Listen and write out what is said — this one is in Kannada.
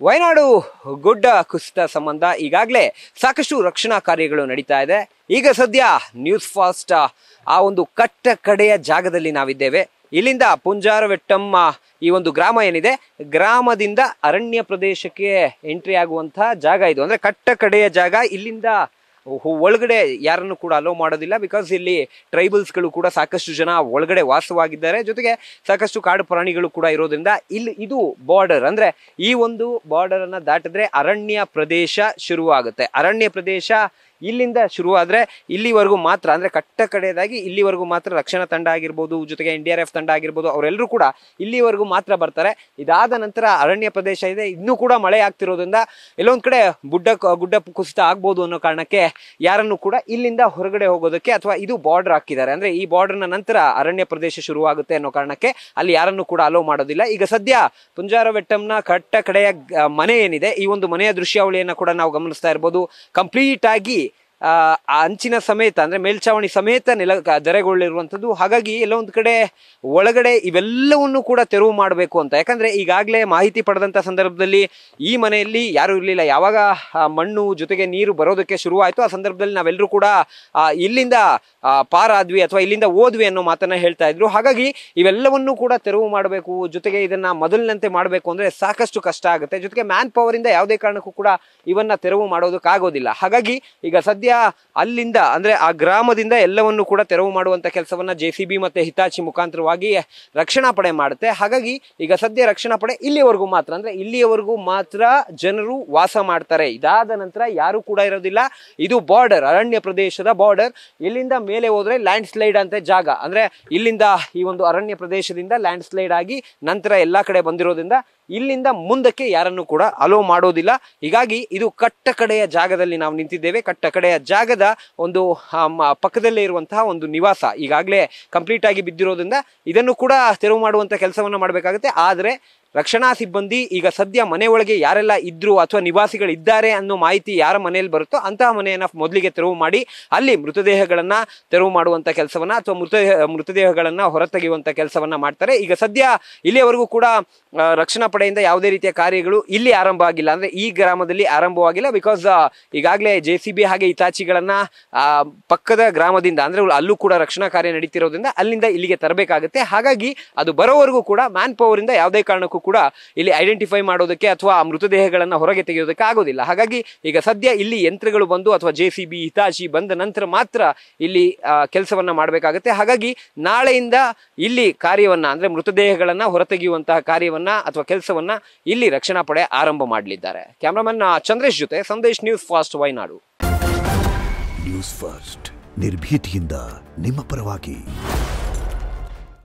ವಯನಾಡು ಗುಡ್ಡ ಕುಸಿತ ಸಂಬಂಧ ಈಗಾಗಲೇ ಸಾಕಷ್ಟು ರಕ್ಷಣಾ ಕಾರ್ಯಗಳು ನಡೀತಾ ಇದೆ. ಈಗ ಸದ್ಯ ನ್ಯೂಸ್ ಫಾಸ್ಟ್ ಆ ಒಂದು ಕಟ್ಟ ಕಡೆಯ ಜಾಗದಲ್ಲಿ ನಾವಿದ್ದೇವೆ. ಇಲ್ಲಿಂದ ಪುಂಜಾರವೆಟ್ಟಂ ಈ ಒಂದು ಗ್ರಾಮ ಏನಿದೆ, ಗ್ರಾಮದಿಂದ ಅರಣ್ಯ ಪ್ರದೇಶಕ್ಕೆ ಎಂಟ್ರಿ ಆಗುವಂತಹ ಜಾಗ ಇದು. ಅಂದ್ರೆ ಕಟ್ಟ ಕಡೆಯ ಜಾಗ. ಇಲ್ಲಿಂದ ಒಳಗಡೆ ಯಾರನ್ನು ಕೂಡ ಅಲೋ ಮಾಡೋದಿಲ್ಲ. ಬಿಕಾಸ್ ಇಲ್ಲಿ ಟ್ರೈಬಲ್ಸ್ಗಳು ಕೂಡ ಸಾಕಷ್ಟು ಜನ ಒಳಗಡೆ ವಾಸವಾಗಿದ್ದಾರೆ. ಜೊತೆಗೆ ಸಾಕಷ್ಟು ಕಾಡು ಪ್ರಾಣಿಗಳು ಕೂಡ ಇರೋದ್ರಿಂದ ಇಲ್ಲಿ ಇದು ಬಾರ್ಡರ್. ಅಂದ್ರೆ ಈ ಒಂದು ಬಾರ್ಡರ್ ಅನ್ನ ದಾಟಿದ್ರೆ ಅರಣ್ಯ ಪ್ರದೇಶ ಶುರುವಾಗುತ್ತೆ. ಅರಣ್ಯ ಪ್ರದೇಶ ಇಲ್ಲಿಂದ ಶುರುವಾದ್ರೆ ಇಲ್ಲಿವರೆಗೂ ಮಾತ್ರ, ಅಂದ್ರೆ ಕಟ್ಟ ಕಡೆಯದಾಗಿ ಇಲ್ಲಿವರೆಗೂ ಮಾತ್ರ ರಕ್ಷಣಾ ತಂಡ ಆಗಿರ್ಬೋದು, ಜೊತೆಗೆ NDRF ತಂಡ ಆಗಿರ್ಬೋದು, ಅವರೆಲ್ಲರೂ ಕೂಡ ಇಲ್ಲಿವರೆಗೂ ಮಾತ್ರ ಬರ್ತಾರೆ. ಇದಾದ ನಂತರ ಅರಣ್ಯ ಪ್ರದೇಶ ಇದೆ. ಇನ್ನೂ ಕೂಡ ಮಳೆ ಆಗ್ತಿರೋದ್ರಿಂದ ಎಲ್ಲೊಂದ್ ಕಡೆ ಗುಡ್ಡ ಕುಸಿತ ಆಗ್ಬೋದು ಅನ್ನೋ ಕಾರಣಕ್ಕೆ ಯಾರನ್ನು ಕೂಡ ಇಲ್ಲಿಂದ ಹೊರಗಡೆ ಹೋಗೋದಕ್ಕೆ, ಅಥವಾ ಇದು ಬಾರ್ಡರ್ ಹಾಕಿದ್ದಾರೆ, ಅಂದ್ರೆ ಈ ಬಾರ್ಡರ್ನ ನಂತರ ಅರಣ್ಯ ಪ್ರದೇಶ ಶುರುವಾಗುತ್ತೆ ಅನ್ನೋ ಕಾರಣಕ್ಕೆ ಅಲ್ಲಿ ಯಾರನ್ನು ಕೂಡ ಅಲೋ ಮಾಡೋದಿಲ್ಲ. ಈಗ ಸದ್ಯ ಪುಂಜಾರವೆಟ್ಟಂನ ಕಟ್ಟ ಕಡೆಯ ಮನೆ ಏನಿದೆ, ಈ ಒಂದು ಮನೆಯ ದೃಶ್ಯಾವಳಿಯನ್ನ ಕೂಡ ನಾವು ಗಮನಿಸ್ತಾ ಇರ್ಬೋದು. ಕಂಪ್ಲೀಟ್ ಆಗಿ ಅಂಚಿನ ಸಮೇತ, ಅಂದ್ರೆ ಮೇಲ್ಛಾವಣಿ ಸಮೇತ ದರೆಗೊಳ್ಳಿರುವಂಥದ್ದು. ಹಾಗಾಗಿ ಎಲ್ಲೋ ಒಂದು ಕಡೆ ಒಳಗಡೆ ಇವೆಲ್ಲವನ್ನು ಕೂಡ ತೆರವು ಮಾಡಬೇಕು ಅಂತ. ಯಾಕಂದ್ರೆ ಈಗಾಗಲೇ ಮಾಹಿತಿ ಪಡೆದಂತ ಸಂದರ್ಭದಲ್ಲಿ ಈ ಮನೆಯಲ್ಲಿ ಯಾರು ಇರಲಿಲ್ಲ. ಯಾವಾಗ ಮಣ್ಣು ಜೊತೆಗೆ ನೀರು ಬರೋದಕ್ಕೆ ಶುರುವಾಯಿತು ಆ ಸಂದರ್ಭದಲ್ಲಿ ನಾವೆಲ್ಲರೂ ಕೂಡ ಇಲ್ಲಿಂದ ಪಾರಾದ್ವಿ ಅಥವಾ ಇಲ್ಲಿಂದ ಓದ್ವಿ ಅನ್ನೋ ಮಾತನ್ನ ಹೇಳ್ತಾ ಇದ್ರು. ಹಾಗಾಗಿ ಇವೆಲ್ಲವನ್ನೂ ಕೂಡ ತೆರವು ಮಾಡಬೇಕು. ಜೊತೆಗೆ ಇದನ್ನ ಮೊದಲಿನಂತೆ ಮಾಡಬೇಕು ಅಂದ್ರೆ ಸಾಕಷ್ಟು ಕಷ್ಟ ಆಗುತ್ತೆ. ಜೊತೆಗೆ ಮ್ಯಾನ್ ಪವರ್ ಇಂದ ಯಾವುದೇ ಕಾರಣಕ್ಕೂ ಕೂಡ ಇವನ್ನ ತೆರವು ಮಾಡೋದಕ್ಕಾಗೋದಿಲ್ಲ. ಹಾಗಾಗಿ ಈಗ ಸದ್ಯ ಅಲ್ಲಿಂದ, ಅಂದ್ರೆ ಆ ಗ್ರಾಮದಿಂದ ಎಲ್ಲವನ್ನು ಕೂಡ ತೆರವು ಮಾಡುವಂತ ಕೆಲಸವನ್ನ JCB ಮತ್ತೆ ಹಿತಾಚಿ ಮುಖಾಂತರವಾಗಿ ರಕ್ಷಣಾ ಪಡೆ ಮಾಡುತ್ತೆ. ಹಾಗಾಗಿ ಈಗ ಸದ್ಯ ರಕ್ಷಣಾ ಪಡೆ ಇಲ್ಲಿಯವರೆಗೂ ಮಾತ್ರ, ಅಂದ್ರೆ ಇಲ್ಲಿಯವರೆಗೂ ಮಾತ್ರ ಜನರು ವಾಸ ಮಾಡ್ತಾರೆ. ಇದಾದ ನಂತರ ಯಾರು ಕೂಡ ಇರೋದಿಲ್ಲ. ಇದು ಬಾರ್ಡರ್, ಅರಣ್ಯ ಪ್ರದೇಶದ ಬಾರ್ಡರ್. ಇಲ್ಲಿಂದ ಮೇಲೆ ಹೋದ್ರೆ ಲ್ಯಾಂಡ್ ಸ್ಲೈಡ್ ಅಂತ ಜಾಗ, ಅಂದ್ರೆ ಇಲ್ಲಿಂದ ಈ ಒಂದು ಅರಣ್ಯ ಪ್ರದೇಶದಿಂದ ಲ್ಯಾಂಡ್ ಸ್ಲೈಡ್ ಆಗಿ ನಂತರ ಎಲ್ಲಾ ಕಡೆ ಬಂದಿರೋದ್ರಿಂದ ಇಲ್ಲಿಂದ ಮುಂದಕ್ಕೆ ಯಾರನ್ನು ಕೂಡ ಅಲೋ ಮಾಡೋದಿಲ್ಲ. ಹೀಗಾಗಿ ಇದು ಕಟ್ಟ ಕಡೆಯ ಜಾಗದಲ್ಲಿ ನಾವು ನಿಂತಿದ್ದೇವೆ. ಕಟ್ಟ ಕಡೆಯ ಜಾಗದ ಒಂದು ಪಕ್ಕದಲ್ಲೇ ಇರುವಂತಹ ಒಂದು ನಿವಾಸ ಈಗಾಗಲೇ ಕಂಪ್ಲೀಟ್ ಆಗಿ ಬಿದ್ದಿರೋದ್ರಿಂದ ಇದನ್ನು ಕೂಡ ತೆರವು ಮಾಡುವಂತ ಕೆಲಸವನ್ನ ಮಾಡಬೇಕಾಗುತ್ತೆ. ಆದ್ರೆ ರಕ್ಷಣಾ ಸಿಬ್ಬಂದಿ ಈಗ ಸದ್ಯ ಮನೆ ಒಳಗೆ ಯಾರೆಲ್ಲ ಇದ್ರು ಅಥವಾ ನಿವಾಸಿಗಳು ಇದ್ದಾರೆ ಅನ್ನೋ ಮಾಹಿತಿ ಯಾರ ಮನೆಯಲ್ಲಿ ಬರುತ್ತೋ ಅಂತಹ ಮನೆಯನ್ನ ಮೊದಲಿಗೆ ತೆರವು ಮಾಡಿ ಅಲ್ಲಿ ಮೃತದೇಹಗಳನ್ನ ತೆರವು ಮಾಡುವಂತ ಕೆಲಸವನ್ನ ಅಥವಾ ಮೃತದೇಹಗಳನ್ನ ಹೊರತೆಗೆಯುವಂತ ಕೆಲಸವನ್ನ ಮಾಡ್ತಾರೆ. ಈಗ ಸದ್ಯ ಇಲ್ಲಿಯವರೆಗೂ ಕೂಡ ರಕ್ಷಣಾ ಪಡೆಯಿಂದ ಯಾವುದೇ ರೀತಿಯ ಕಾರ್ಯಗಳು ಇಲ್ಲಿ ಆರಂಭ ಆಗಿಲ್ಲ, ಅಂದ್ರೆ ಈ ಗ್ರಾಮದಲ್ಲಿ ಆರಂಭವಾಗಿಲ್ಲ. ಬಿಕಾಸ್ ಈಗಾಗಲೇ JCB ಹಾಗೆ ಹಿತಾಚಿಗಳನ್ನ ಪಕ್ಕದ ಗ್ರಾಮದಿಂದ, ಅಂದ್ರೆ ಅಲ್ಲೂ ಕೂಡ ರಕ್ಷಣಾ ಕಾರ್ಯ ನಡೀತಿರೋದ್ರಿಂದ ಅಲ್ಲಿಂದ ಇಲ್ಲಿಗೆ ತರಬೇಕಾಗುತ್ತೆ. ಹಾಗಾಗಿ ಅದು ಬರೋವರೆಗೂ ಕೂಡ ಮ್ಯಾನ್ ಪವರ್ ಇಂದ ಯಾವುದೇ ಕಾರಣಕ್ಕೂ ಕೂಡ ಇಲ್ಲಿ ಐಡೆಂಟಿಫೈ ಮಾಡೋದಕ್ಕೆ ಅಥವಾ ಮೃತದೇಹಗಳನ್ನ ಹೊರಗೆ ತೆಗೆಯೋದಕ್ಕೆ ಆಗೋದಿಲ್ಲ. ಹಾಗಾಗಿ ಈಗ ಸದ್ಯ ಇಲ್ಲಿ ಯಂತ್ರಗಳು ಬಂದು ಅಥವಾ JCB ಹಿತಾಚಿ ಬಂದ ನಂತರ ಮಾತ್ರ ಇಲ್ಲಿ ಕೆಲಸವನ್ನ ಮಾಡಬೇಕಾಗುತ್ತೆ. ಹಾಗಾಗಿ ನಾಳೆಯಿಂದ ಇಲ್ಲಿ ಕಾರ್ಯವನ್ನ, ಅಂದ್ರೆ ಮೃತದೇಹಗಳನ್ನ ಹೊರತೆಗೆಯುವಂತಹ ಕಾರ್ಯವನ್ನ ಅಥವಾ ಕೆಲಸವನ್ನ ಇಲ್ಲಿ ರಕ್ಷಣಾ ಪಡೆ ಆರಂಭ ಮಾಡಲಿದ್ದಾರೆ. ಕ್ಯಾಮರಾಮನ್ ಚಂದ್ರೇಶ್ ಜೊತೆ Sandesh, news fast Wayanad. News first ನಿರ್ಭೀತಿಯಿಂದ ನಿಮ್ಮ ಪರವಾಗಿ.